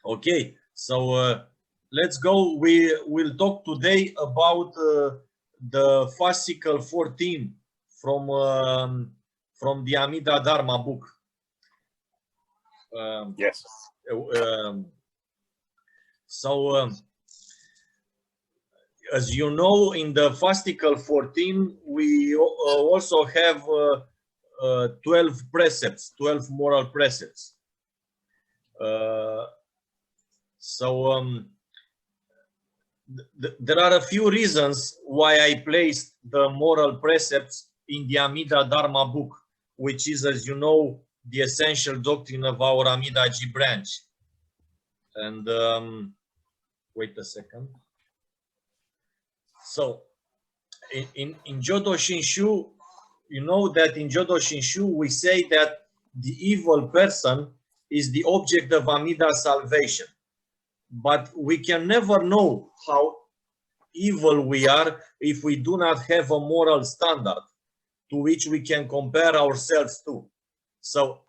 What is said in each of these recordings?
Okay, so let's go. We will talk today about the fascicle 14 from the Amida Dharma book. Yes. As you know, in the fascicle 14, we also have 12 precepts, 12 moral precepts. There are a few reasons why I placed the moral precepts in the Amida Dharma book, which is, as you know, the essential doctrine of our Amida G branch. And wait a second. So, in Jodo Shinshu, you know that in Jodo Shinshu we say that the evil person is the object of Amida salvation. But we can never know how evil we are if we do not have a moral standard to which we can compare ourselves to. So,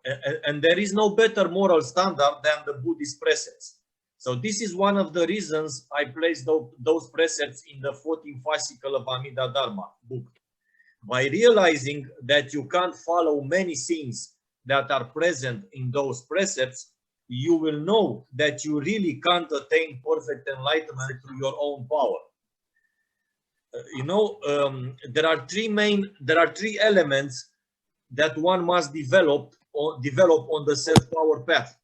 and there is no better moral standard than the Buddhist precepts. So this is one of the reasons I placed those precepts in the 14th fascicle of Amida Dharma book. By realizing that you can't follow many things that are present in those precepts, you will know that you really can't attain perfect enlightenment through your own power. There are three elements that one must develop on the self-power path.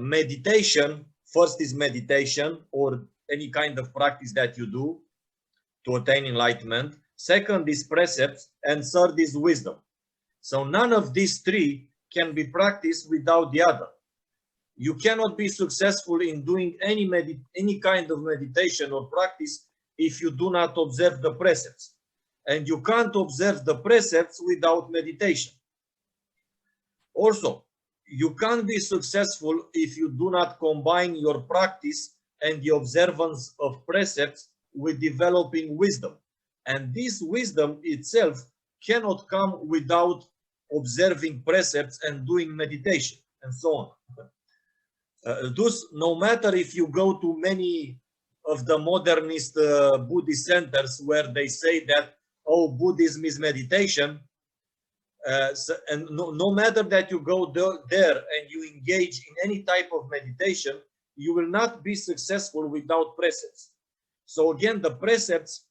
Meditation, first is meditation, or any kind of practice that you do to attain enlightenment. Second is precepts, and third is wisdom. So none of these three can be practiced without the other. You cannot be successful in doing any kind of meditation or practice if you do not observe the precepts. And you can't observe the precepts without meditation. Also, you can't be successful if you do not combine your practice and the observance of precepts with developing wisdom. And this wisdom itself cannot come without observing precepts and doing meditation, and so on. Thus, no matter if you go to many of the modernist Buddhist centers where they say that, oh, Buddhism is meditation, and no matter that you go there and you engage in any type of meditation, you will not be successful without precepts. So again, the precepts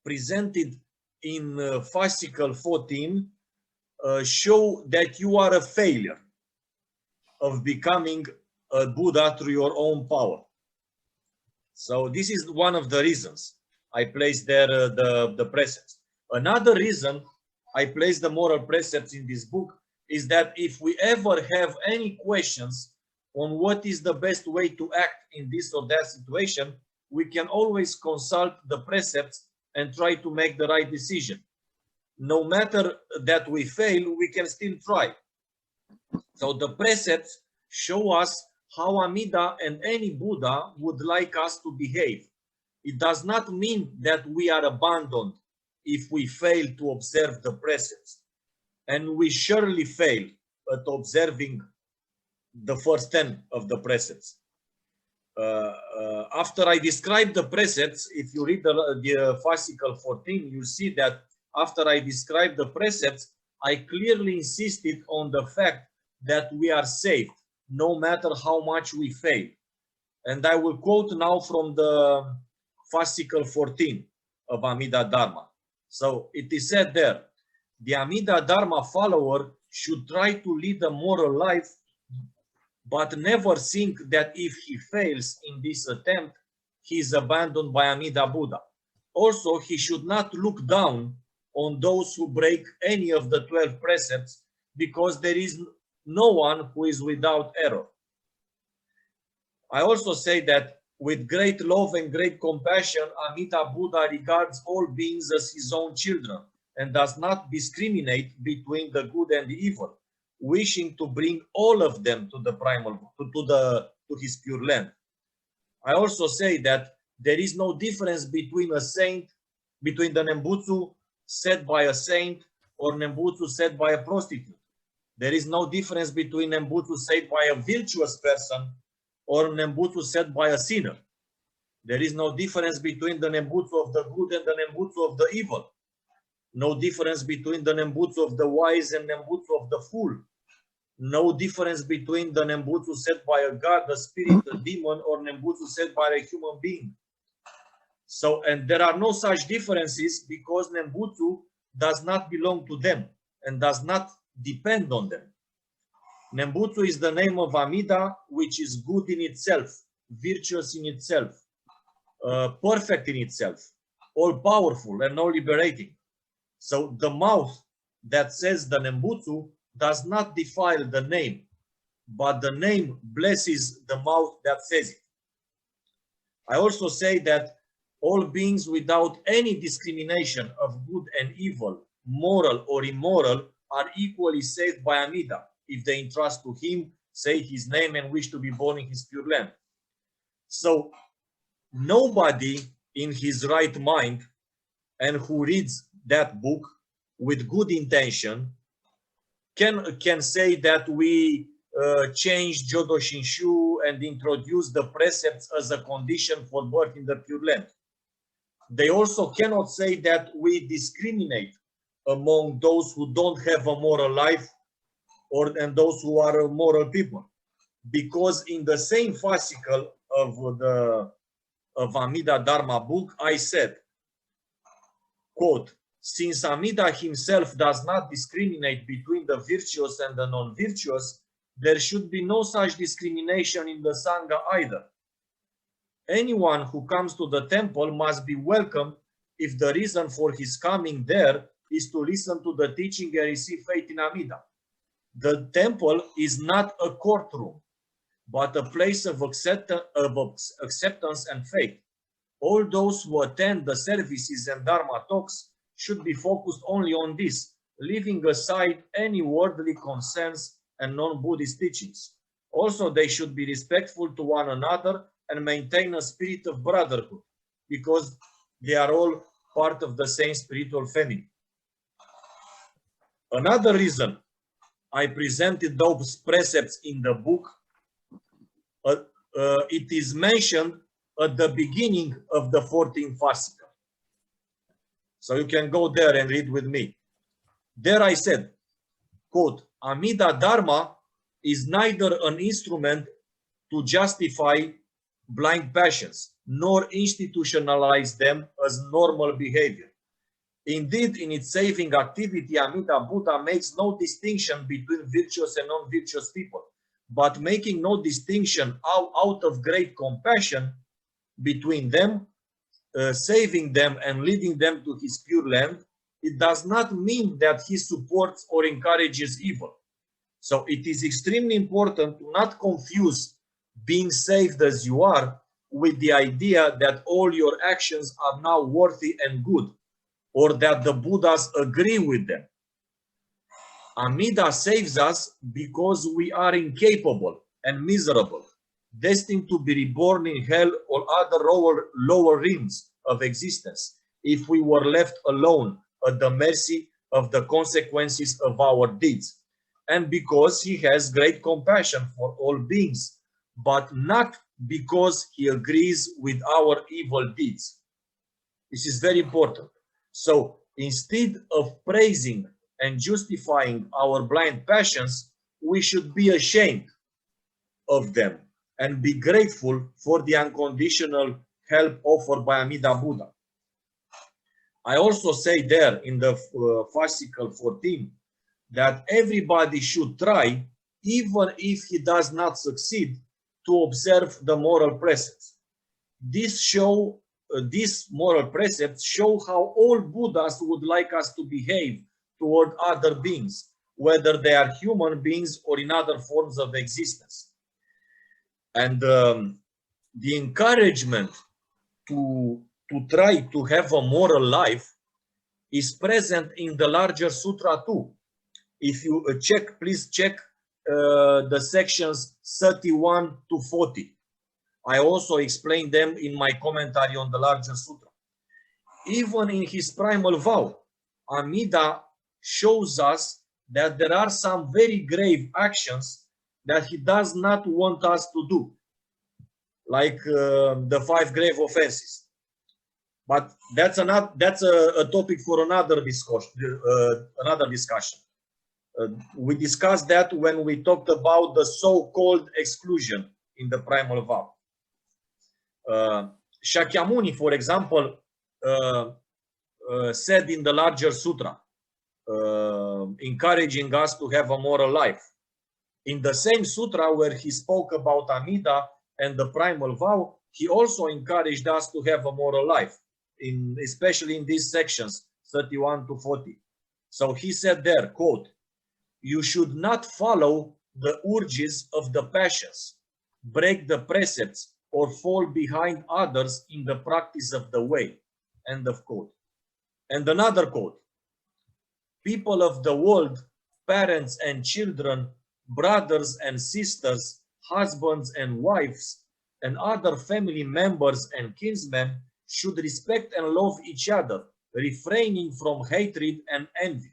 presented in fascicle 14 show that you are a failure of becoming a Buddha through your own power. So this is one of the reasons I placed there the precepts. Another reason I placed the moral precepts in this book is that if we ever have any questions on what is the best way to act in this or that situation, we can always consult the precepts and try to make the right decision. No matter that we fail, we can still try. So the precepts show us how Amida and any Buddha would like us to behave. It does not mean that we are abandoned if we fail to observe the precepts. And we surely fail at observing the first 10 of the precepts. After I describe the precepts, if you read the fascicle 14, you see that after I described the precepts, I clearly insisted on the fact that we are saved, no matter how much we fail. And I will quote now from the fascicle 14 of Amida Dharma. So it is said there, the Amida Dharma follower should try to lead a moral life, but never think that if he fails in this attempt, he is abandoned by Amida Buddha. Also, he should not look down on those who break any of the 12 precepts, because there is no one who is without error. I also say that with great love and great compassion, Amida Buddha regards all beings as his own children and does not discriminate between the good and the evil, wishing to bring all of them to the primal, to his pure land. I also say that there is no difference between a saint, between the Nembutsu said by a saint or Nembutsu said by a prostitute. There is no difference between Nembutsu said by a virtuous person or Nembutsu said by a sinner. There is no difference between the Nembutsu of the good and the Nembutsu of the evil. No difference between the Nembutsu of the wise and Nembutsu of the fool. No difference between the Nembutsu said by a god, a spirit, a demon, or Nembutsu said by a human being. So, and there are no such differences because Nembutsu does not belong to them and does not depend on them. Nembutsu is the name of Amida, which is good in itself, virtuous in itself, perfect in itself, all-powerful and all-liberating. So the mouth that says the Nembutsu does not defile the name, but the name blesses the mouth that says it. I also say that all beings without any discrimination of good and evil, moral or immoral, are equally saved by Amida if they entrust to him, say his name, and wish to be born in his pure land. So nobody in his right mind and who reads that book with good intention can say that we change Jodo Shinshu and introduce the precepts as a condition for birth in the pure land. They also cannot say that we discriminate among those who don't have a moral life and those who are moral people, because in the same fascicle of Amida Dharma book, I said, quote, since Amida himself does not discriminate between the virtuous and the non-virtuous, there should be no such discrimination in the Sangha either. Anyone who comes to the temple must be welcomed if the reason for his coming there is to listen to the teaching and receive faith in Amida. The temple is not a courtroom, but a place of acceptance and faith. All those who attend the services and Dharma talks should be focused only on this, leaving aside any worldly concerns and non-Buddhist teachings. Also, they should be respectful to one another and maintain a spirit of brotherhood, because they are all part of the same spiritual family. Another reason I presented those precepts in the book, it is mentioned at the beginning of the 14th fascicle. So you can go there and read with me. There I said, quote, Amida Dharma is neither an instrument to justify blind passions, nor institutionalize them as normal behavior. Indeed, in its saving activity, Amida Buddha makes no distinction between virtuous and non-virtuous people, but making no distinction out of great compassion between them, saving them and leading them to his pure land, it does not mean that he supports or encourages evil. So it is extremely important to not confuse being saved as you are with the idea that all your actions are now worthy and good, or that the Buddhas agree with them. Amida saves us because we are incapable and miserable, destined to be reborn in hell or other lower realms of existence if we were left alone at the mercy of the consequences of our deeds, and because he has great compassion for all beings, but not because he agrees with our evil deeds. This is very important. So instead of praising and justifying our blind passions, we should be ashamed of them and be grateful for the unconditional help offered by Amida Buddha. I also say there in the fascicle 14 that everybody should try, even if he does not succeed, to observe the moral precepts. These moral precepts show how all Buddhas would like us to behave toward other beings, whether they are human beings or in other forms of existence. And the encouragement to try to have a moral life is present in the larger sutra too. If you check, please check the sections 31 to 40. I also explained them in my commentary on the larger sutra. Even in his primal vow, Amida shows us that there are some very grave actions that he does not want us to do, like the 5 grave offenses. But that's a topic for another discussion. We discussed that when we talked about the so-called exclusion in the primal vow. Shakyamuni, for example, said in the larger sutra, encouraging us to have a moral life. In the same sutra where he spoke about Amida and the primal vow, he also encouraged us to have a moral life, especially in these sections 31 to 40. So he said there, quote, "You should not follow the urges of the passions, break the precepts, or fall behind others in the practice of the way." End of quote. And another quote, "People of the world, parents and children, brothers and sisters, husbands and wives, and other family members and kinsmen should respect and love each other, refraining from hatred and envy.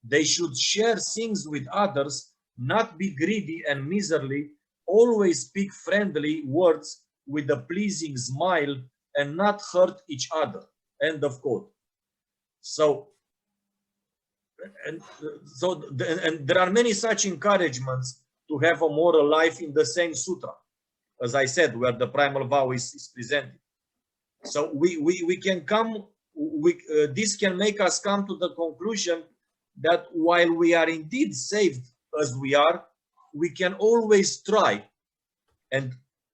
They should share things with others, not be greedy and miserly, always speak friendly words with a pleasing smile, and not hurt each other." End of quote. So, and there are many such encouragements to have a moral life in the same sutra, as I said, where the primal vow is presented. So we can come, this can make us come to the conclusion that while we are indeed saved as we are, we can always try, and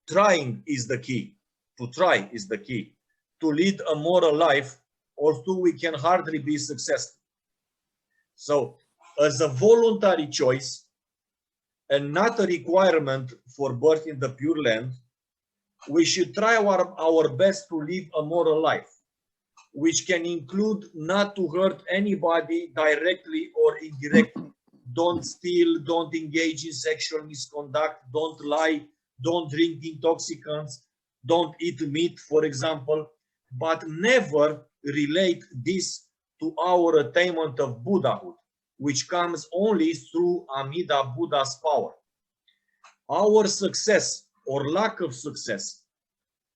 trying is the key. To try is the key. To lead a moral life, although we can hardly be successful. So, as a voluntary choice and not a requirement for birth in the Pure Land, we should try our best to live a moral life, which can include not to hurt anybody directly or indirectly. Don't steal, don't engage in sexual misconduct, don't lie, don't drink intoxicants, don't eat meat, for example, but never relate this to our attainment of Buddhahood, which comes only through Amida Buddha's power. Our success or lack of success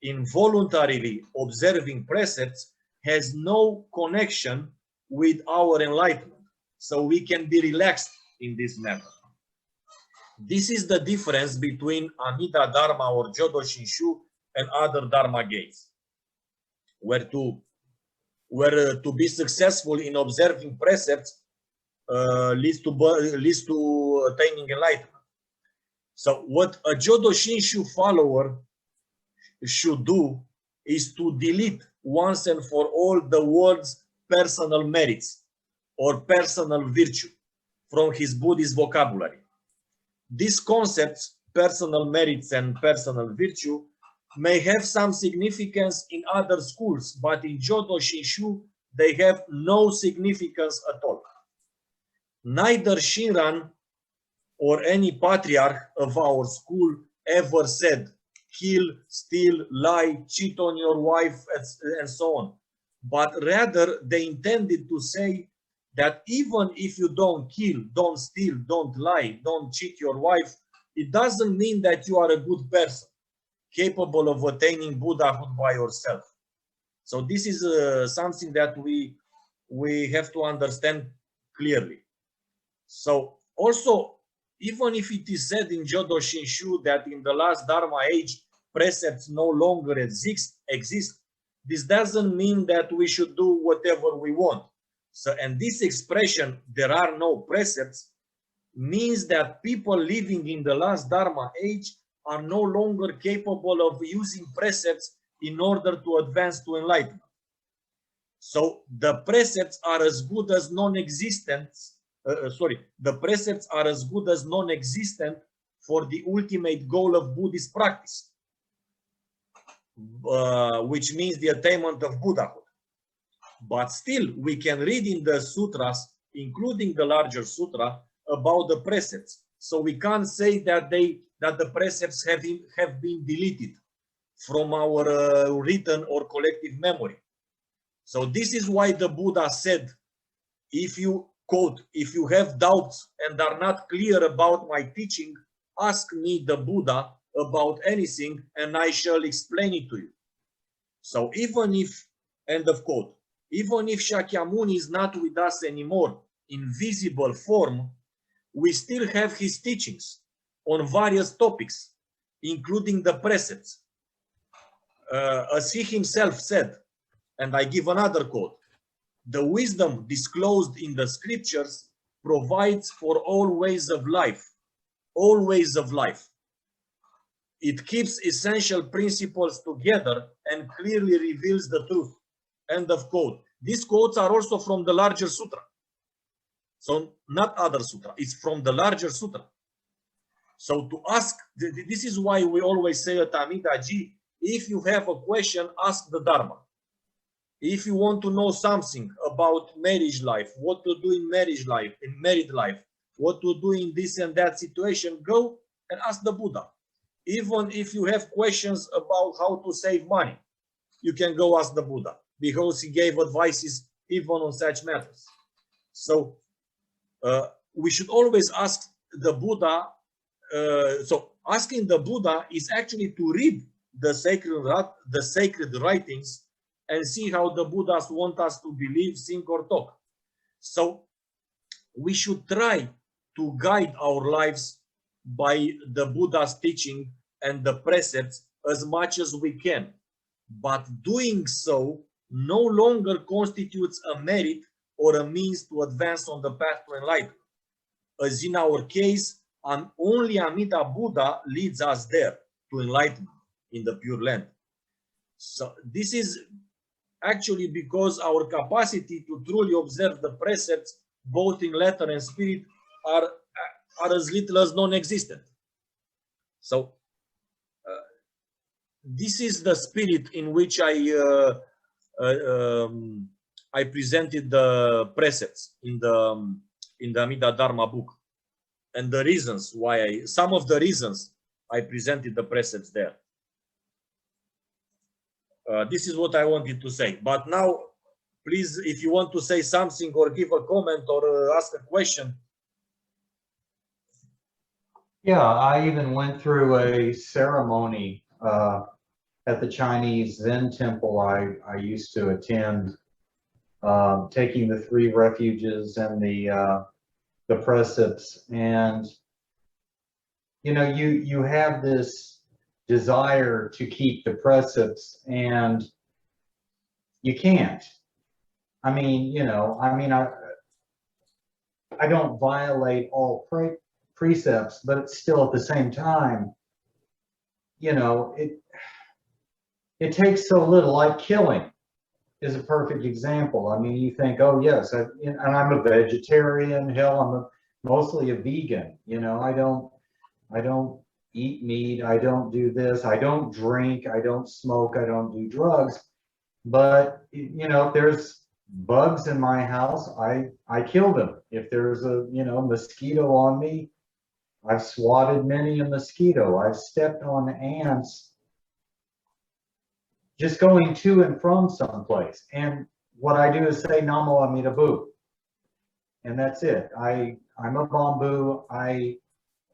in voluntarily observing precepts has no connection with our enlightenment, so we can be relaxed in this matter. This is the difference between Amida Dharma or Jodo Shinshu and other Dharma gates, where to be successful in observing precepts leads to attaining enlightenment. So what a Jodo Shinshu follower should do is to delete once and for all the words personal merits or personal virtue from his Buddhist vocabulary. These concepts, personal merits and personal virtue, may have some significance in other schools, but in Jodo Shinshu, they have no significance at all. Neither Shinran or any patriarch of our school ever said, kill, steal, lie, cheat on your wife, and so on. But rather, they intended to say that even if you don't kill, don't steal, don't lie, don't cheat your wife, it doesn't mean that you are a good person, capable of attaining Buddhahood by yourself. So this is something that we have to understand clearly. So also, even if it is said in Jodo Shinshu that in the last Dharma age, precepts no longer exist, this doesn't mean that we should do whatever we want. So, and this expression, there are no precepts, means that people living in the last Dharma age are no longer capable of using precepts in order to advance to enlightenment. So the precepts are as good as non-existent. The precepts are as good as non-existent for the ultimate goal of Buddhist practice, which means the attainment of Buddhahood. But still, we can read in the sutras, including the larger sutra, about the precepts. So we can't say that the precepts have been deleted from our written or collective memory. So this is why the Buddha said, if you quote, if you have doubts and are not clear about my teaching, ask me, the Buddha, about anything and I shall explain it to you. So even if, end of quote, even if Shakyamuni is not with us anymore in visible form, we still have his teachings on various topics, including the precepts. As he himself said, and I give another quote, the wisdom disclosed in the scriptures provides for all ways of life, all ways of life. It keeps essential principles together and clearly reveals the truth. End of quote. These quotes are also from the larger sutra. So not other sutra, it's from the larger sutra. So to ask, this is why we always say at Amida Ji, if you have a question, ask the Dharma. If you want to know something about marriage life, what to do in marriage life, in married life, what to do in this and that situation, go and ask the Buddha. Even if you have questions about how to save money, you can go ask the Buddha, because he gave advices even on such matters. So we should always ask the Buddha. So asking the Buddha is actually to read the sacred writings and see how the Buddhas want us to believe, think, or talk. So we should try to guide our lives by the Buddha's teaching and the precepts as much as we can. But doing so no longer constitutes a merit or a means to advance on the path to enlightenment. As in our case, only Amida Buddha leads us there to enlightenment in the Pure Land. So this is actually because our capacity to truly observe the precepts, both in letter and spirit, are as little as non-existent. So this is the spirit in which I presented the precepts in the Amida Dharma book, and the reasons why some of the reasons I presented the precepts there. This is what I wanted to say. But now, please, if you want to say something or give a comment or ask a question. Yeah, I even went through a ceremony at the Chinese Zen temple I used to attend, taking the 3 refuges and the precepts. And, you know, you have this desire to keep the precepts and you can't. I mean, you know, I don't violate all precepts, but it's still at the same time, you know, it takes so little. Like killing is a perfect example. I mean, you think, oh yes, and I'm a vegetarian. Hell, I'm mostly a vegan. You know, I don't eat meat. I don't do this. I don't drink. I don't smoke. I don't do drugs. But you know, if there's bugs in my house, I kill them. If there's a mosquito on me, I've swatted many a mosquito. I've stepped on ants just going to and from someplace. And what I do is say Namo Amida Bu. And that's it. I'm a bamboo. I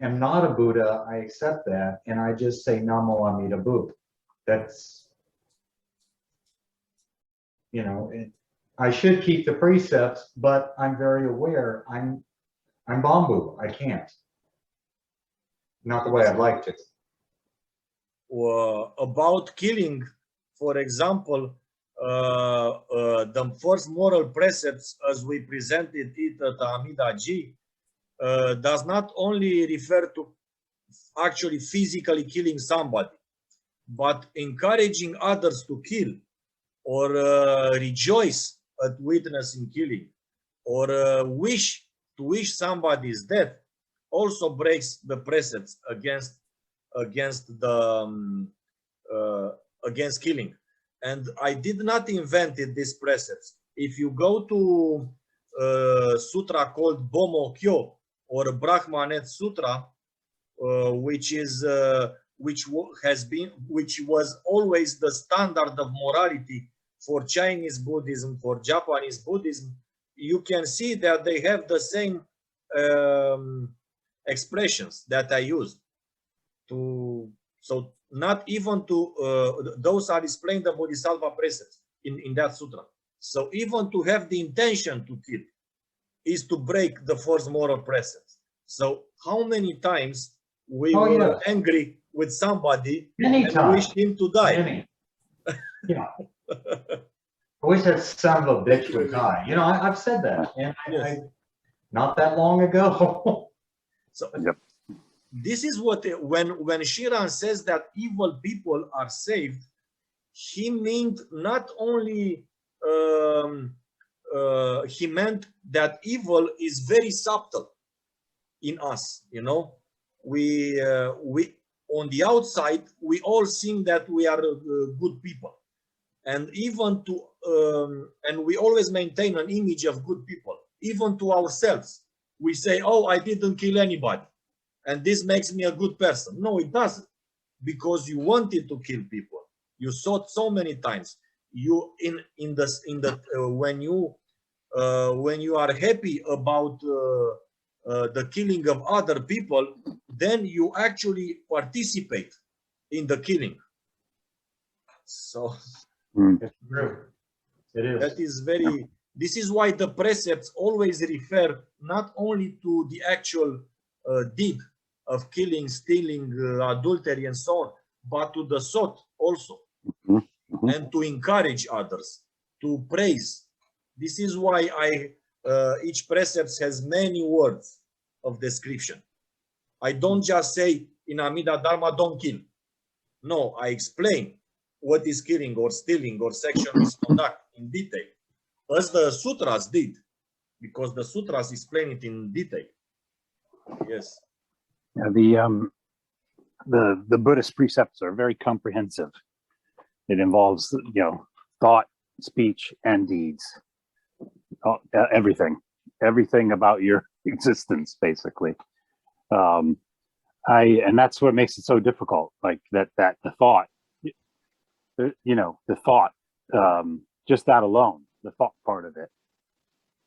am not a Buddha. I accept that. And I just say Namo Amida Bu. That's, you know, I should keep the precepts, but I'm very aware I'm bamboo. I can't. Not the way I'd like to. About killing, for example, the first moral precepts, as we presented it at Amida Ji, does not only refer to actually physically killing somebody, but encouraging others to kill, or rejoice at witnessing killing, or wish somebody's death, also breaks the precepts against killing. And I did not invent these precepts. If you go to sutra called Bomo Kyo or Brahmanet Sutra, which was always the standard of morality for Chinese Buddhism, for Japanese Buddhism, you can see that they have the same expressions that I used to. So not even to those are explained the Bodhisattva precepts in that sutra. So even to have the intention to kill is to break the first moral precepts. So how many times we were angry with somebody Many and times. wished him to die? Many. Yeah. I wish that son of a bitch would die. You know, I've said that, and Yes. I not that long ago. So this is what when Shiran says that evil people are saved, he meant not only he meant that evil is very subtle in us. You know, we on the outside we all think that we are good people, and even to and we always maintain an image of good people, even to ourselves. We say, "Oh, I didn't kill anybody, and this makes me a good person." No, it doesn't, because you wanted to kill people. You saw it so many times. You when you are happy about the killing of other people, then you actually participate in the killing. So It's true. It is. that is very. This is why the precepts always refer not only to the actual deed of killing, stealing, adultery, and so on, but to the thought also, and to encourage others, to praise. This is why each precept has many words of description. I don't just say in Amida Dharma, don't kill. No, I explain what is killing or stealing or sexual misconduct in detail, as the sutras did, because the sutras explain it in detail. Yes. Yeah, the Buddhist precepts are very comprehensive. It involves, you know, thought, speech, and deeds. Everything about your existence, basically. And that's what makes it so difficult. Like that the thought, you know, the thought, just that alone, the thought part of it,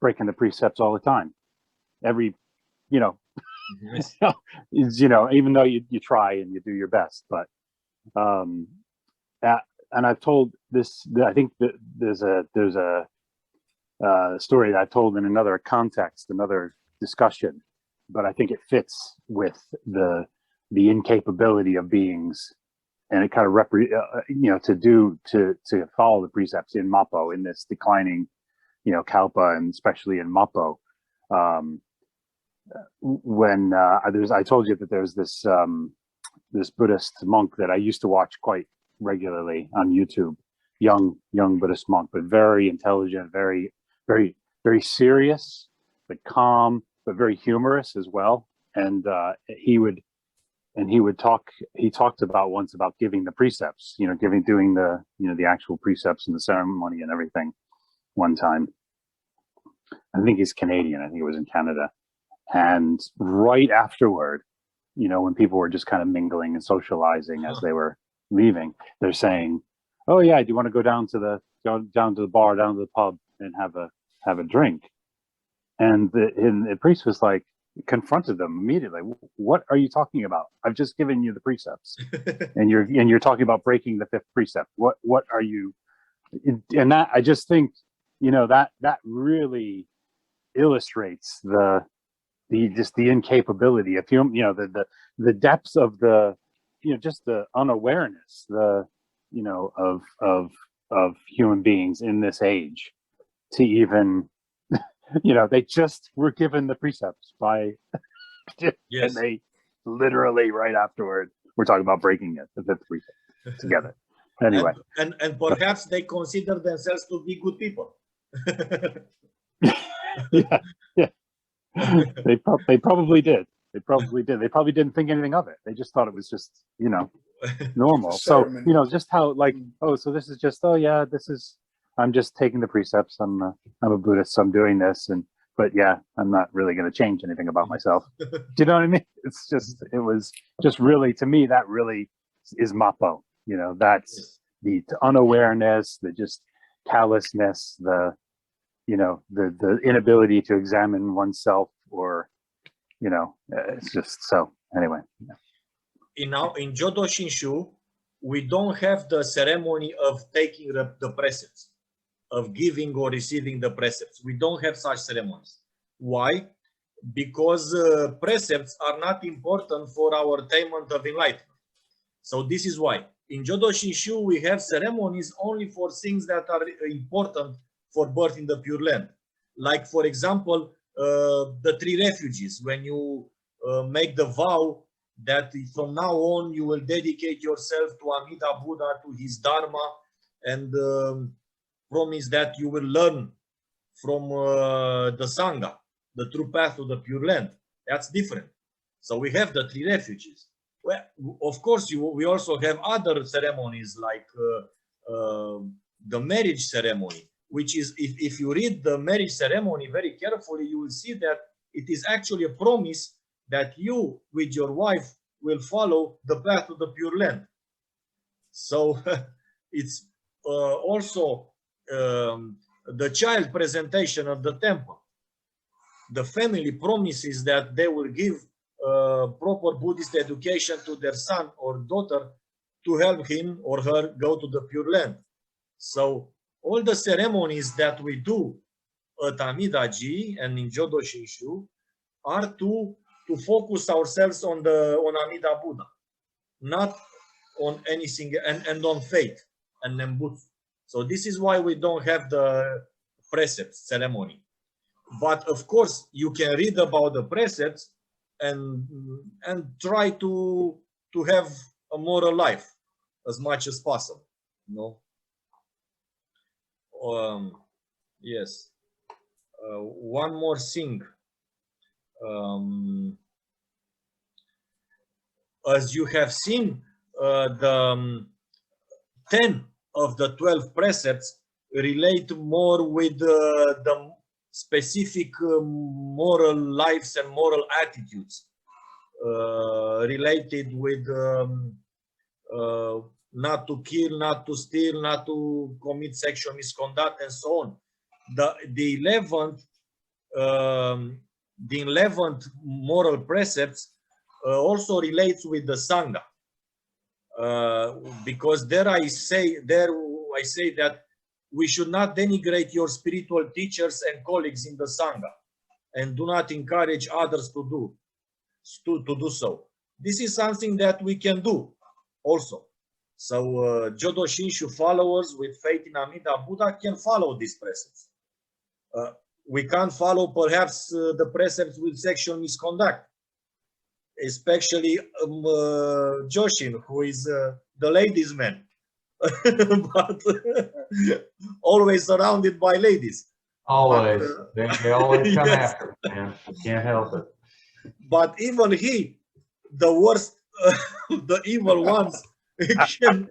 breaking the precepts all the time. Every, you know, you know, even though you try and you do your best, but and I've told this. I think that there's a story that I've told in another context, another discussion, but I think it fits with the incapability of beings, and it kind of you know, to follow the precepts in Mappo, in this declining, you know, Kalpa, and especially in Mappo. When I told you that there's this this Buddhist monk that I used to watch quite regularly on YouTube, young Buddhist monk, but very intelligent, very serious, but calm, but very humorous as well. And he talked about once about giving the precepts, you know, doing the, you know, the actual precepts and the ceremony and everything one time. I think he's Canadian. I think it was in Canada. And right afterward, you know, when people were just kind of mingling and socializing as they were leaving, they're saying, "Oh yeah, do you want to go down to the bar, down to the pub, and have a drink?" And the priest was like, confronted them immediately. "What are you talking about? I've just given you the precepts, and you're talking about breaking the fifth precept. What are you?" And that, I just think, you know, that really illustrates the incapability of human, you know, the depths of the, you know, just the unawareness, you know, of human beings in this age to even, you know, they just were given the precepts by, and they literally right afterward we're talking about breaking it, the fifth precept together. Anyway, and perhaps they consider themselves to be good people. yeah. They probably did. They probably didn't think anything of it. They just thought it was just, you know, normal. So, you know, just how, like, oh, so this is just, oh yeah, this is, I'm just taking the precepts. I'm a Buddhist, so I'm doing this, but yeah, I'm not really going to change anything about myself. Do you know what I mean? It was just really, to me, that really is Mappo. You know, that's the unawareness, the just callousness, you know, the inability to examine oneself, or, you know, it's just so anyway. Yeah. In Jodo Shinshu, we don't have the ceremony of taking the precepts, of giving or receiving the precepts. We don't have such ceremonies. Why? Because precepts are not important for our attainment of enlightenment. So this is why. In Jodo Shinshu, we have ceremonies only for things that are important for birth in the Pure Land. Like, for example, the 3 refuges. When you make the vow that from now on you will dedicate yourself to Amida Buddha, to his Dharma, and promise that you will learn from the Sangha, the true path to the Pure Land. That's different. So we have the 3 refuges. Well, of course, we also have other ceremonies like the marriage ceremony, which is, if you read the marriage ceremony very carefully, you will see that it is actually a promise that you, with your wife, will follow the path to the Pure Land. So it's also the child presentation of the temple. The family promises that they will give proper Buddhist education to their son or daughter to help him or her go to the Pure Land. So all the ceremonies that we do at Amidaji and in Jodo Shinshu are to focus ourselves on Amida Buddha, not on anything, and on faith and Nembutsu. So this is why we don't have the precepts ceremony. But of course, you can read about the precepts and try to have a moral life as much as possible. You know. Yes. One more thing. As you have seen, the 10 of the 12 precepts relate more with the specific moral lives and moral attitudes related with not to kill, not to steal, not to commit sexual misconduct, and so on. The 11th moral precepts also relates with the Sangha, because there I say that we should not denigrate your spiritual teachers and colleagues in the Sangha, and do not encourage others to do so. This is something that we can do also. So Jodo Shinshu followers with faith in Amida Buddha can follow these precepts. We can't follow perhaps the precepts with sexual misconduct, especially Joshin, who is the ladies' man. But always surrounded by ladies. Always. But, they always come yes. after it, man. You can't help it. But even he, the worst, the evil ones, can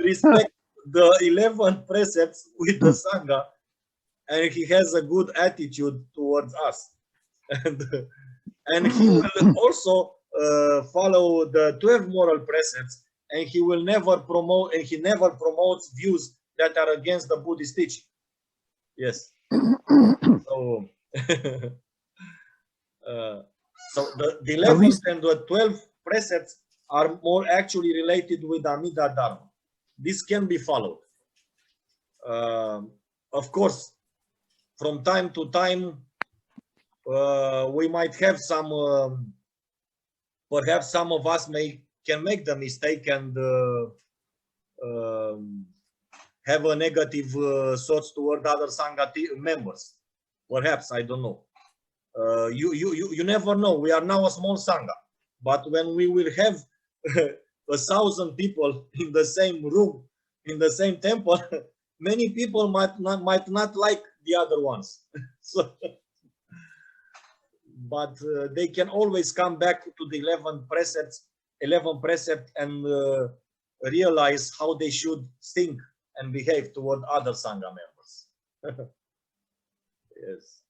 respect the 11 precepts with the Sangha, and he has a good attitude towards us. And he will also follow the 12 moral precepts, and he will never promote, and he never promotes views that are against the Buddhist teaching. Yes. So, so the 11th and the 12th precepts are more actually related with Amida Dharma. This can be followed. Of course, from time to time, we might have some, perhaps some of us can make the mistake and have a negative thoughts toward other Sangha members. Perhaps, I don't know. You never know. We are now a small Sangha, but when we will have 1,000 people in the same room, in the same temple, many people might not like the other ones. So, but they can always come back to the 11 precepts and realize how they should think and behave toward other Sangha members. Yes.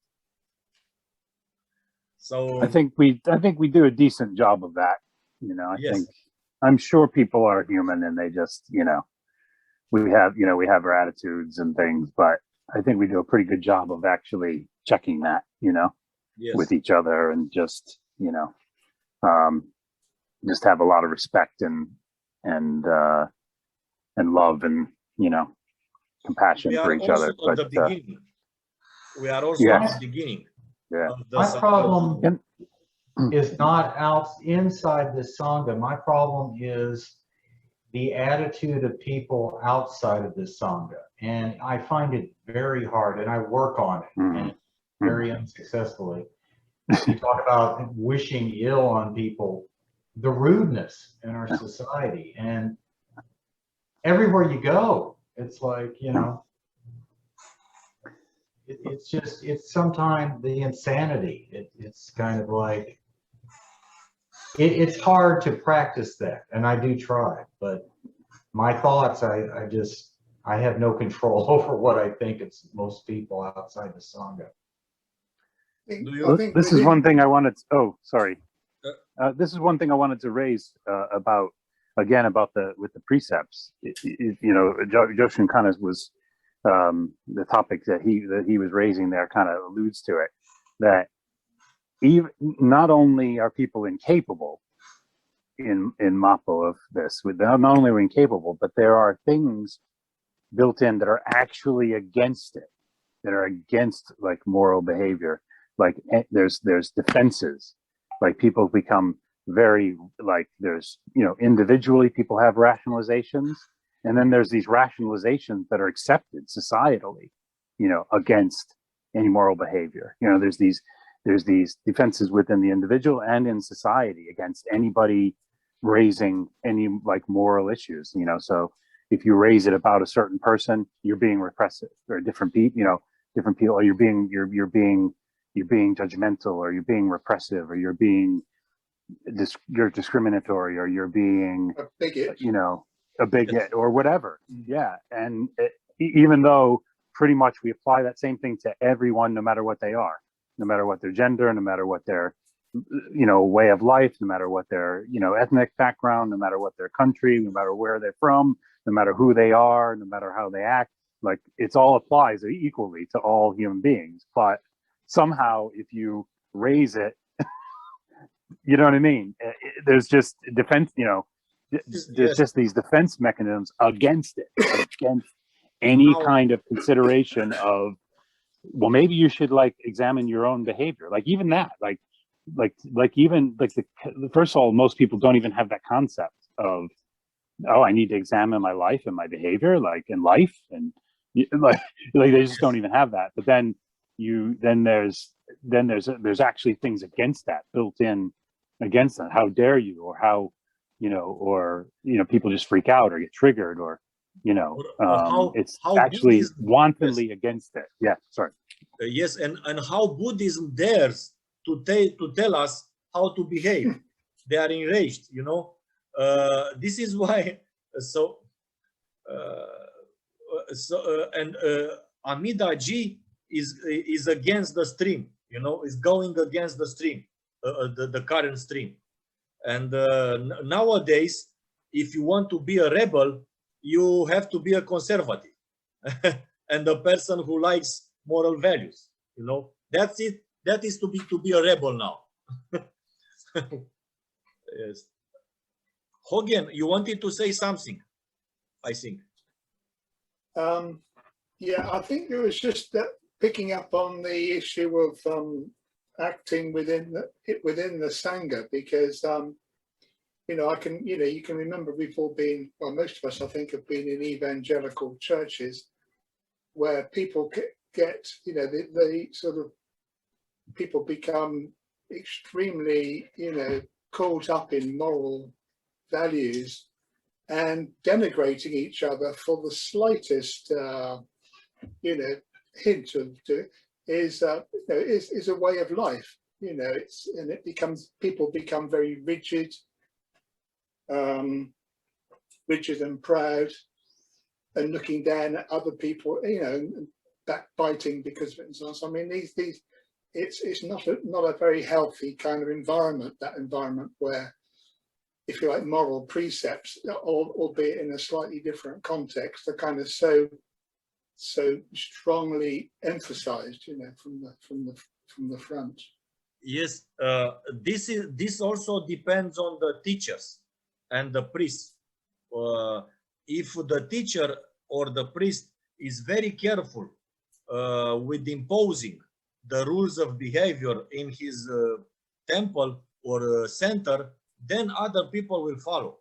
So I think we do a decent job of that. You know, I yes. think, I'm sure people are human and they just, you know, we have, we have our attitudes and things, but I think we do a pretty good job of actually checking that, Yes. with each other, and just, just have a lot of respect and love and, compassion We for are each also other. at But the beginning. We are also Yeah. at the beginning. yeah, Of the My Sangha. problem is not out inside this Sangha. My problem is the attitude of people outside of this Sangha. And I find it very hard, and I work on it, and very unsuccessfully. You talk about wishing ill on people, the rudeness in our society, and everywhere you go, it's like, it's just, it's sometimes the insanity. It's kind of like, it's hard to practice that, and I do try, but my thoughts, I have no control over what I think of most people outside the Sangha. This is one thing I wanted to, sorry. This is one thing I wanted to raise about with the precepts. Joshin kind of was, the topic that he was raising there kind of alludes to it, that even not only are people incapable in Mapo of this, not only are we incapable, but there are things built in that are actually against it, that are against like moral behavior. Like there's defenses, like people become very, like there's, individually people have rationalizations, and then there's these rationalizations that are accepted societally, against any moral behavior. There's these defenses within the individual and in society against anybody raising any like moral issues. So if you raise it about a certain person, you're being repressive, or different people, or you're being judgmental, or you're being repressive, or you're you're discriminatory, or you're being a bigot, a bigot, or whatever. Yeah. And even though pretty much we apply that same thing to everyone, no matter what they are, no matter what their gender, no matter what their, way of life, no matter what their, ethnic background, no matter what their country, no matter where they're from, no matter who they are, no matter how they act, like it's all applies equally to all human beings. But somehow if you raise it, you know what I mean? There's just defense, there's just these defense mechanisms against it, against any kind of consideration of, well, maybe you should like examine your own behavior. Like even that, first of all, most people don't even have that concept of, oh, I need to examine my life and my behavior, like in life, and like they just don't even have that. But then there's actually things against that, built in against that. How dare you? Or how, people just freak out or get triggered, or it's how actually Buddhism, wantonly against it. Yeah, sorry. Yes, and how Buddhism dares to tell us how to behave. They are enraged, this is why. Amida Ji is against the stream, is going against the stream, the current stream. And nowadays, if you want to be a rebel, you have to be a conservative and a person who likes moral values. That's it. That is to be a rebel now. Yes. Hogan, you wanted to say something, I think. Yeah, I think it was just that picking up on the issue of acting within the Sangha, because I can, you can remember we've all been, well, most of us I think have been in evangelical churches where people get, they sort of, people become extremely, caught up in moral values and denigrating each other for the slightest, hint of is a way of life. People become very rigid, rigid and proud, and looking down at other people, and backbiting because of it and so on. So I mean, it's not a very healthy kind of environment. That environment where if you like, moral precepts, albeit in a slightly different context, are kind of so strongly emphasized, you know, from the front. Yes, this also depends on the teachers and the priests. If the teacher or the priest is very careful with imposing the rules of behavior in his temple or center, then other people will follow.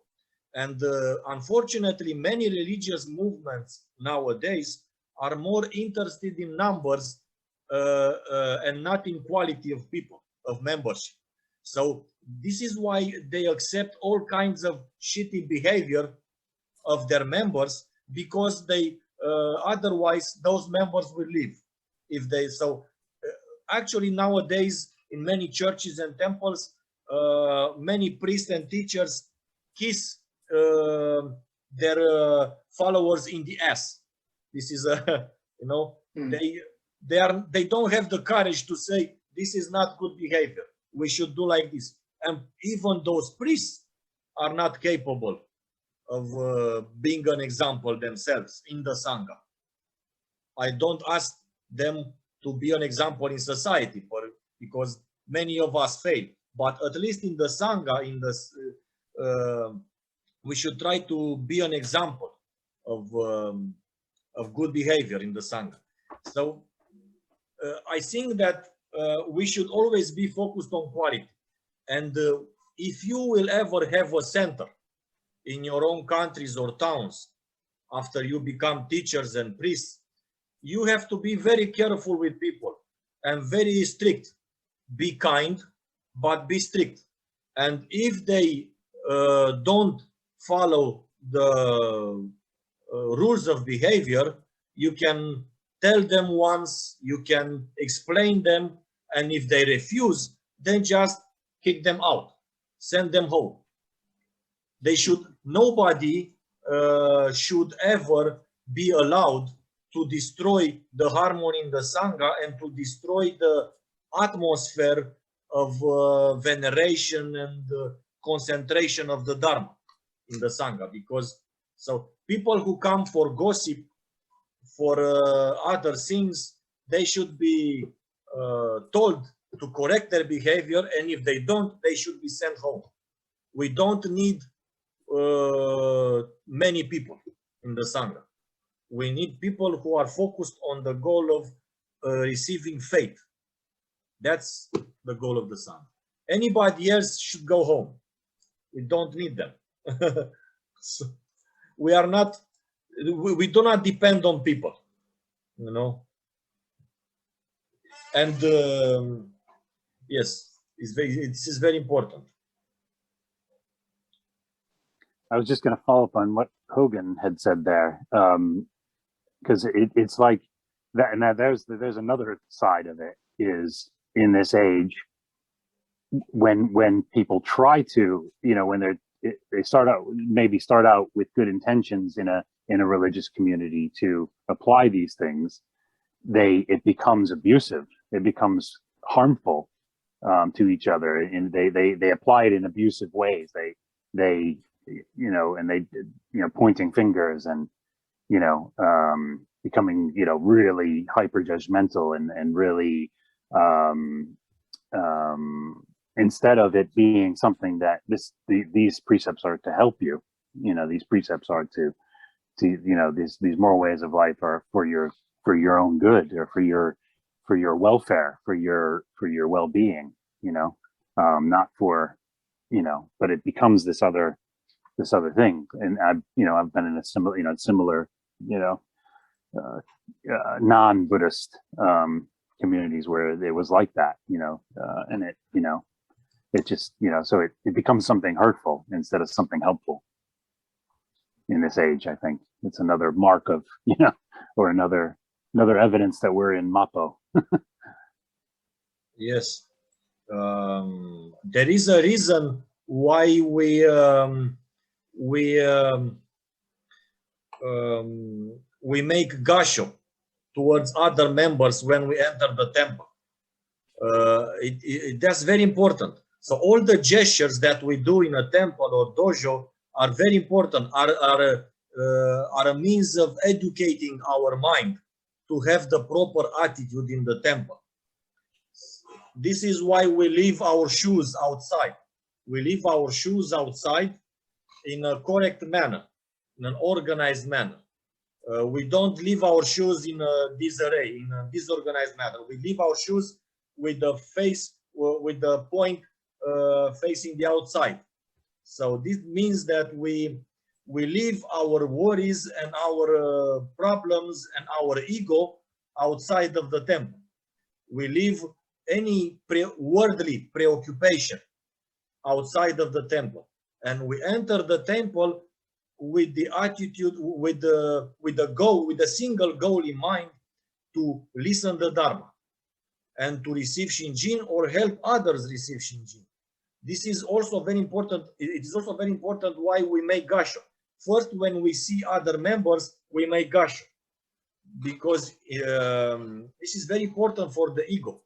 And unfortunately, many religious movements nowadays are more interested in numbers and not in quality of people, of membership. So this is why they accept all kinds of shitty behavior of their members, because they otherwise those members will leave. If they actually nowadays in many churches and temples, many priests and teachers kiss their followers in the ass. This is a you know, they don't have the courage to say this is not good behavior, we should do like this. And even those priests are not capable of being an example themselves in the Sangha. I don't ask them to be an example in society, because many of us fail. But at least in the Sangha, we should try to be an example of good behavior in the Sangha. So I think that we should always be focused on quality. And if you will ever have a center in your own countries or towns, after you become teachers and priests, you have to be very careful with people and very strict. Be kind, but be strict. And if they don't follow the rules of behavior, you can tell them once, you can explain them, and if they refuse, then just kick them out, send them home. Nobody should ever be allowed to destroy the harmony in the Sangha and to destroy the atmosphere of veneration and concentration of the Dharma in the Sangha. Because people who come for gossip, for other things, they should be told to correct their behavior, and if they don't, they should be sent home. We don't need many people in the Sangha. We need people who are focused on the goal of receiving faith. That's the goal of the Sangha. Anybody else should go home. We don't need them. So we are not. We do not depend on people, you know. And yes, this is very important. I was just going to follow up on what Hogan had said there, because it's like that. And there's another side of it, is in this age, when people try to, you know, when they start out with good intentions in a religious community to apply these things, it becomes abusive. It becomes harmful to each other, and they apply it in abusive ways. They you know, and pointing fingers and, you know, becoming, you know, really hyper judgmental and really, instead of it being something that these precepts are to help you, you know, these precepts are to, you know, these moral ways of life are for your own good, or for your welfare, for your well-being, you know, not for, you know, but it becomes this other thing. And I've been in a similar, you know, non-Buddhist communities where it was like that, you know, and it, you know, it just, you know, so it becomes something hurtful instead of something helpful in this age. I think it's another mark of, you know, or another evidence that we're in Mappo. Yes, there is a reason why we make gasho towards other members when we enter the temple. That's very important. So all the gestures that we do in a temple or dojo are very important, are a means of educating our mind to have the proper attitude in the temple. This is why we leave our shoes outside. We leave our shoes outside in a correct manner, in an organized manner. We don't leave our shoes in a disarray, in a disorganized manner. We leave our shoes with the face, with the point facing the outside. So this means that we leave our worries and our problems and our ego outside of the temple. We leave any worldly preoccupation outside of the temple, and we enter the temple with the attitude, with the goal, with a single goal in mind, to listen the Dharma and to receive Shinjin or help others receive Shinjin. This is also very important. It is also very important why we make gasho. First, when we see other members, we make gasho, because this is very important for the ego.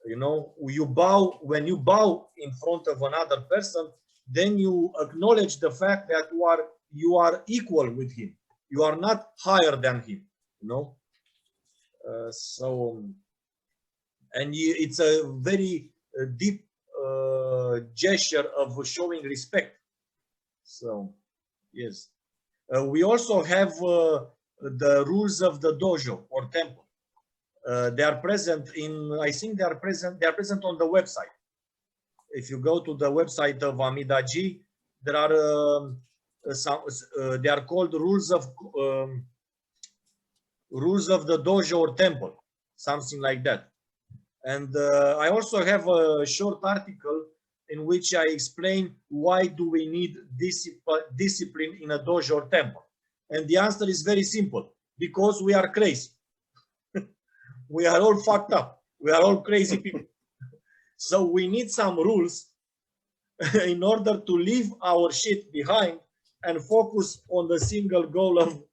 You know, you bow, when you bow in front of another person, then you acknowledge the fact that you are equal with him. You are not higher than him, you know. And it's a very deep gesture of showing respect. So, yes. We also have the rules of the dojo or temple. They are present in, I think they are present on the website. If you go to the website of Amida Ji, there are they are called rules of the dojo or temple, something like that. And I also have a short article in which I explain why do we need discipline in a dojo or temple. And the answer is very simple: because we are crazy. We are all fucked up. We are all crazy people. So we need some rules in order to leave our shit behind and focus on the single goal of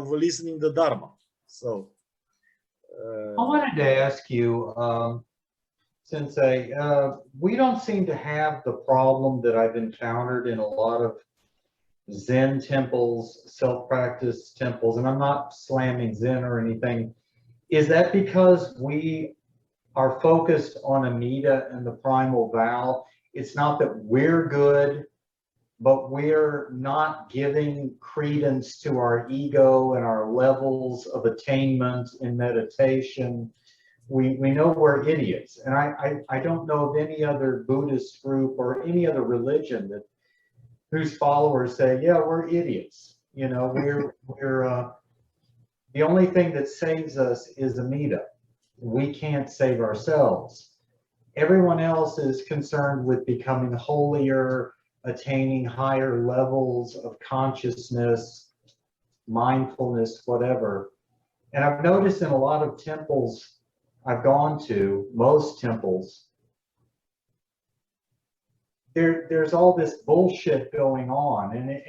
listening the Dharma. So I wanted to ask you, Sensei, we don't seem to have the problem that I've encountered in a lot of Zen temples, self-practice temples, and I'm not slamming Zen or anything. Is that because we are focused on Amida and the primal vow? It's not that we're good, but we're not giving credence to our ego and our levels of attainment in meditation. We know we're idiots. And I don't know of any other Buddhist group or any other religion whose followers say, yeah, we're idiots. You know, we're the only thing that saves us is Amida. We can't save ourselves. Everyone else is concerned with becoming holier, attaining higher levels of consciousness, mindfulness, whatever. And I've noticed in a lot of temples I've gone to, most temples, there's all this bullshit going on, and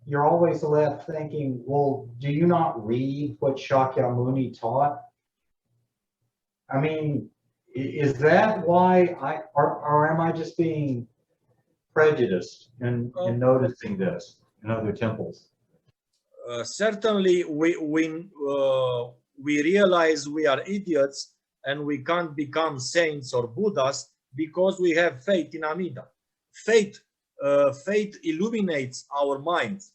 you're always left thinking, well, do you not read what Shakyamuni taught? I mean, is that why or am I just being prejudiced in noticing this in other temples? Certainly, we realize we are idiots and we can't become saints or Buddhas because we have faith in Amida. Faith illuminates our minds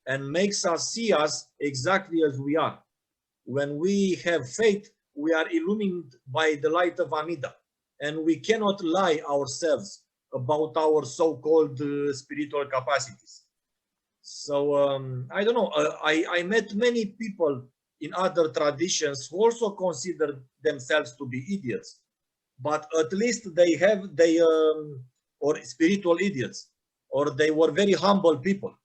and makes us see us exactly as we are. When we have faith, we are illuminated by the light of Amida, and we cannot lie ourselves about our so-called spiritual capacities. So I don't know. I met many people in other traditions who also consider themselves to be idiots, but at least they or spiritual idiots, or they were very humble people.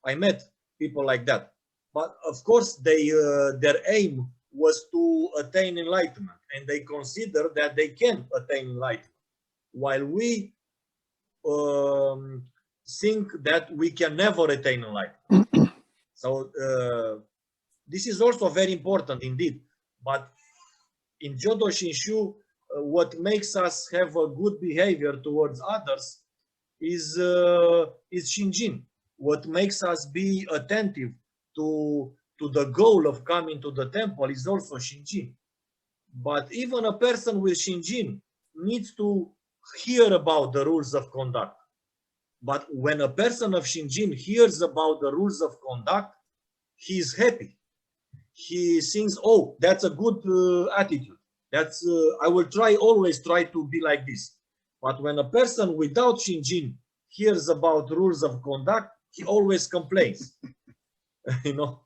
I met people like that, but of course their aim was to attain enlightenment, and they consider that they can attain enlightenment, while we think that we can never attain enlightenment. So this is also very important indeed. But in Jodo Shinshu, what makes us have a good behavior towards others is Shinjin. What makes us be attentive to the goal of coming to the temple is also Shinjin. But even a person with Shinjin needs to hear about the rules of conduct. But when a person of Shinjin hears about the rules of conduct, he is happy. He thinks, oh, that's a good attitude. That's I will always try to be like this. But when a person without Shinjin hears about rules of conduct, he always complains, you know,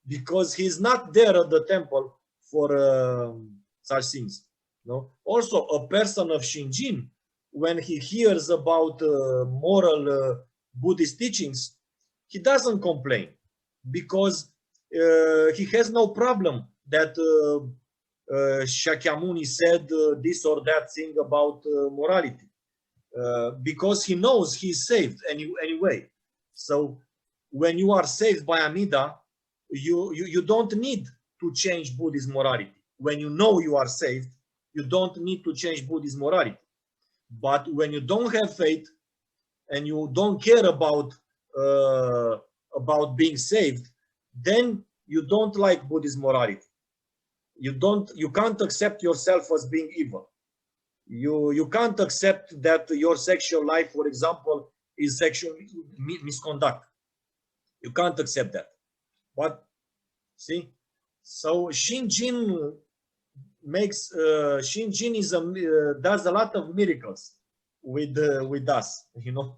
because he's not there at the temple for such things. You know? Also, a person of Shinjin, when he hears about moral Buddhist teachings, he doesn't complain because he has no problem that Shakyamuni said this or that thing about morality, because he knows he's saved anyway. So when you are saved by Amida, you don't need to change Buddhist morality. When you know you are saved, you don't need to change Buddhist morality. But when you don't have faith and you don't care about being saved, then you don't like Buddhist morality. You can't accept yourself as being evil. You can't accept that your sexual life, for example, is sexual misconduct. You can't accept that. But see, so Shinjin makes Shinjin does a lot of miracles with us. You know,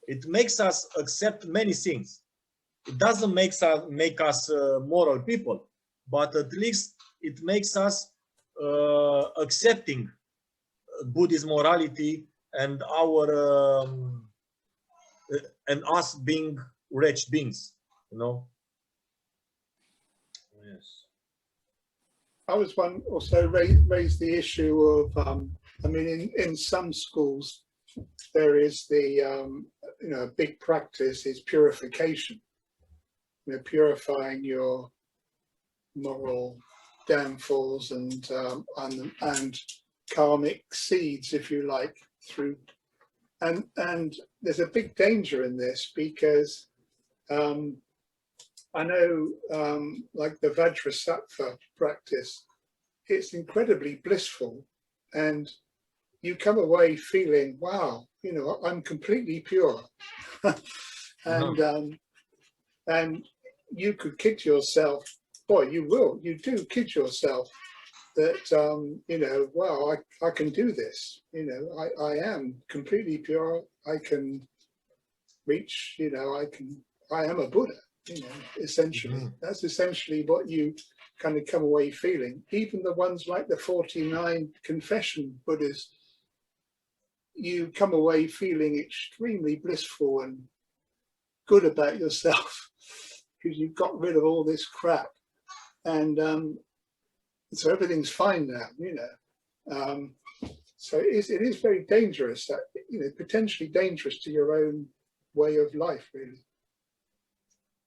it makes us accept many things. It doesn't make us moral people, but at least it makes us accepting Buddhist morality and our and us being wretched beings, you know. Yes. I was one also raised the issue of I mean in some schools there is the you know, a big practice is purification, you know, purifying your moral downfalls and karmic seeds, if you like, through and there's a big danger in this because I know like the Vajrasattva practice, it's incredibly blissful and you come away feeling, wow, you know, I'm completely pure. And you could kid yourself, boy, you do kid yourself that, you know, wow, I can do this. You know, I am completely pure. I can reach, you know, I am a Buddha, you know, essentially. That's essentially what you kind of come away feeling. Even the ones like the 49 confession Buddhists, you come away feeling extremely blissful and good about yourself because you've got rid of all this crap. And so everything's fine now, you know. So it is very dangerous, that, you know, potentially dangerous to your own way of life, really.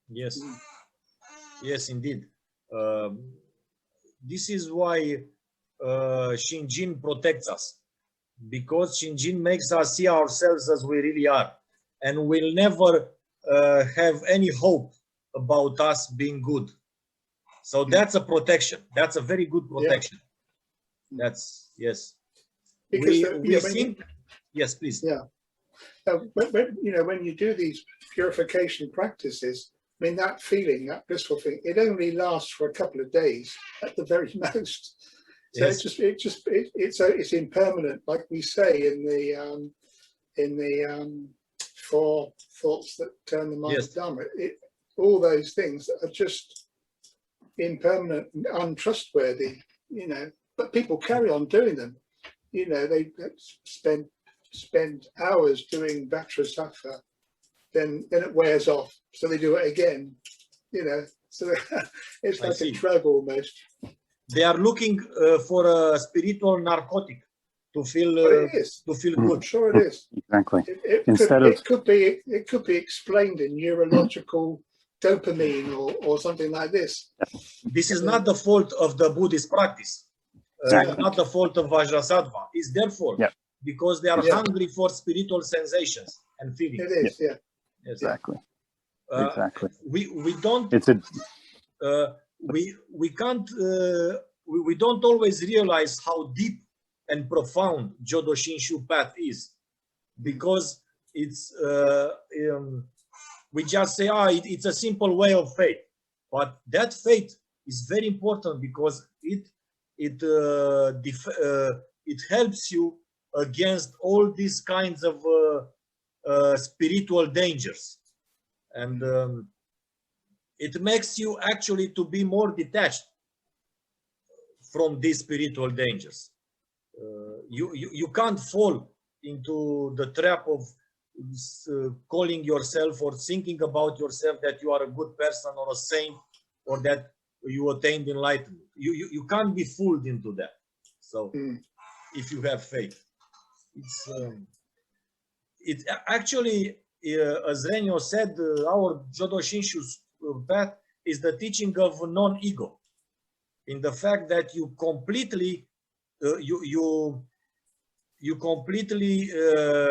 Yes, yes, indeed. This is why Shinjin protects us, because Shinjin makes us see ourselves as we really are, and we'll never have any hope about us being good. So that's a protection. That's a very good protection. Yeah. That's, yes. Because we think, yes, please. Yeah. When, you know, when you do these purification practices, I mean, that feeling, that blissful feeling, it only lasts for a couple of days at the very most. So yes. It's impermanent, like we say in the 4 thoughts that turn the mind of Dharma. All those things are just impermanent and untrustworthy, you know, but people carry on doing them. You know, they spend hours doing Vajrasattva, then it wears off, so they do it again, you know, so it's like a drug almost. They are looking for a spiritual narcotic to feel good. I'm sure it is. Exactly. It could be explained in neurological dopamine or something like this. This is not the fault of the Buddhist practice. Exactly. not the fault of Vajrasattva. It's their fault. Yep. Because they are Yeah. hungry for spiritual sensations and feelings. It is, yeah. Yes. Exactly. Uh, Exactly. we don't It's a we can't we don't always realize how deep and profound Jodo Shinshu path is, because it's we just say it's a simple way of faith, but that faith is very important because it helps you against all these kinds of spiritual dangers, and it makes you actually to be more detached from these spiritual dangers. You can't fall into the trap of calling yourself or thinking about yourself that you are a good person or a saint or that you attained enlightenment. You can't be fooled into that. So if you have faith, it's actually, as Renyo said, our Jodo Shinshu's path is the teaching of non-ego, in the fact that you completely you completely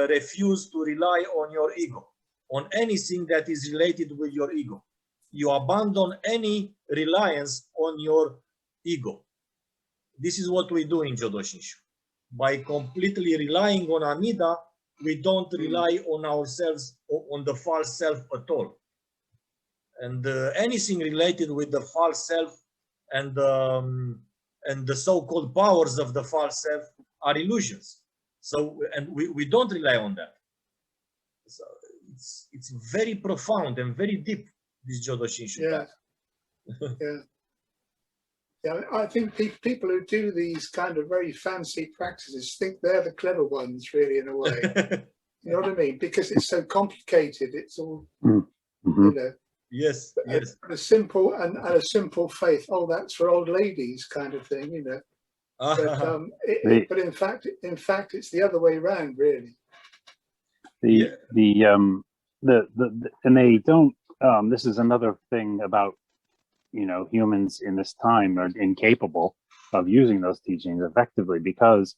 refuse to rely on your ego, on anything that is related with your ego. You abandon any reliance on your ego. This is what we do in Jodo Shinshu. By completely relying on Amida, we don't rely on ourselves, on the false self at all. And anything related with the false self and the so-called powers of the false self are illusions. So, and we don't rely on that. So it's very profound and very deep, this Jodo Shinshu. Yeah. Yeah. Yeah, I think people who do these kind of very fancy practices think they're the clever ones, really, in a way. You know what I mean? Because it's so complicated. It's all, you know. Yes, yes. A simple and a simple faith. Oh, that's for old ladies, kind of thing, you know. But in fact, it's the other way around, really. And they don't. This is another thing about, you know, humans in this time are incapable of using those teachings effectively because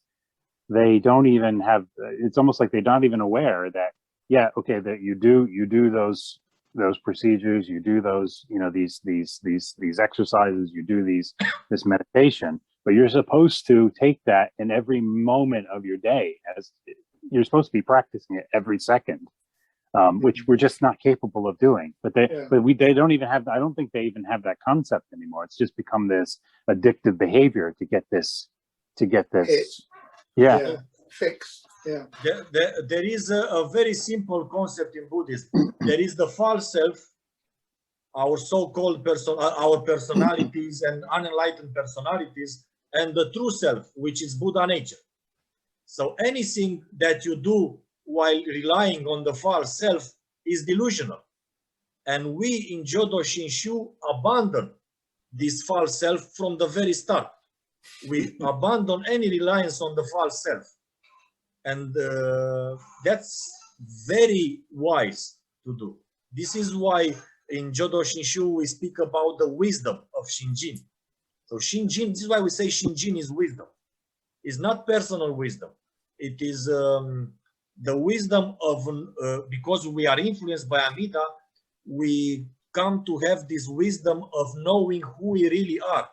they don't even have. It's almost like they're not even aware that, yeah, okay, that you do those procedures, you do those, you know, these exercises, you do this meditation, but you're supposed to take that in every moment of your day, as you're supposed to be practicing it every second, which we're just not capable of doing. But they don't even have. I don't think they even have that concept anymore. It's just become this addictive behavior to get this. Fix. Yeah. There is a very simple concept in Buddhism. There is the false self, our so-called our personalities and unenlightened personalities, and the true self, which is Buddha nature. So anything that you do while relying on the false self is delusional. And we in Jodo Shinshu abandon this false self from the very start. We abandon any reliance on the false self. And that's very wise to do. This is why in Jodo Shinshu we speak about the wisdom of Shinjin. So Shinjin, this is why we say Shinjin is wisdom. It's not personal wisdom. It is the wisdom of, because we are influenced by Amida, we come to have this wisdom of knowing who we really are.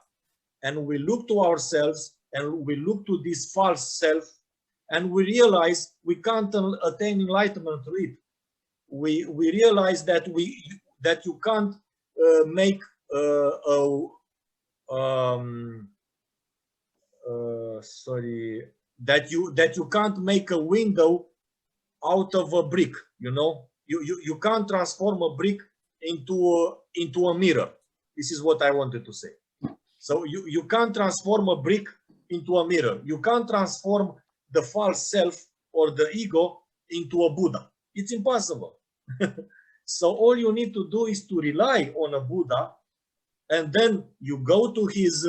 And we look to ourselves and we look to this false self, and we realize we can't attain enlightenment through it. We realize that you can't make that you can't make a window out of a brick. You know, you can't transform a brick into a mirror. This is what I wanted to say. So you can't transform a brick into a mirror. You can't transform the false self or the ego into a Buddha. It's impossible. So all you need to do is to rely on a Buddha, and then you go to his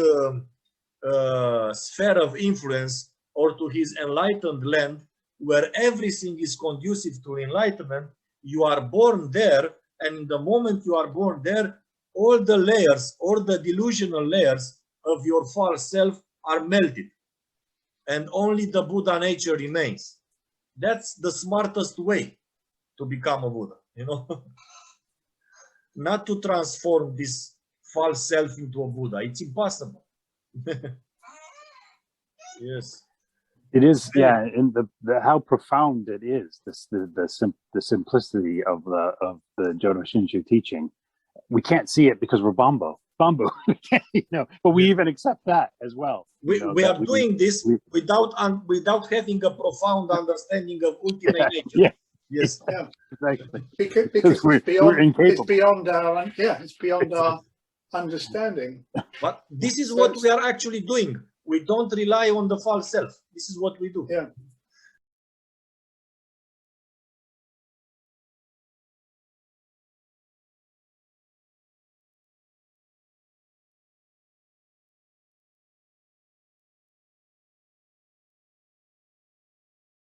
sphere of influence or to his enlightened land where everything is conducive to enlightenment. You are born there, and the moment you are born there, all the layers or the delusional layers of your false self are melted. and only the Buddha nature remains. That's the smartest way to become a Buddha, you know. Not to transform this false self into a Buddha. It's impossible. Yes. It is, yeah, and the how profound it is. The simplicity of the Jodo Shinshu teaching. We can't see it because we're bambo, you know. But we even accept that as well. We are doing this without having a profound understanding of ultimate nature. Yeah. Yes. Yeah. Exactly. Because we're it's incapable. beyond our understanding. But this is what we are actually doing. We don't rely on the false self. This is what we do. Yeah.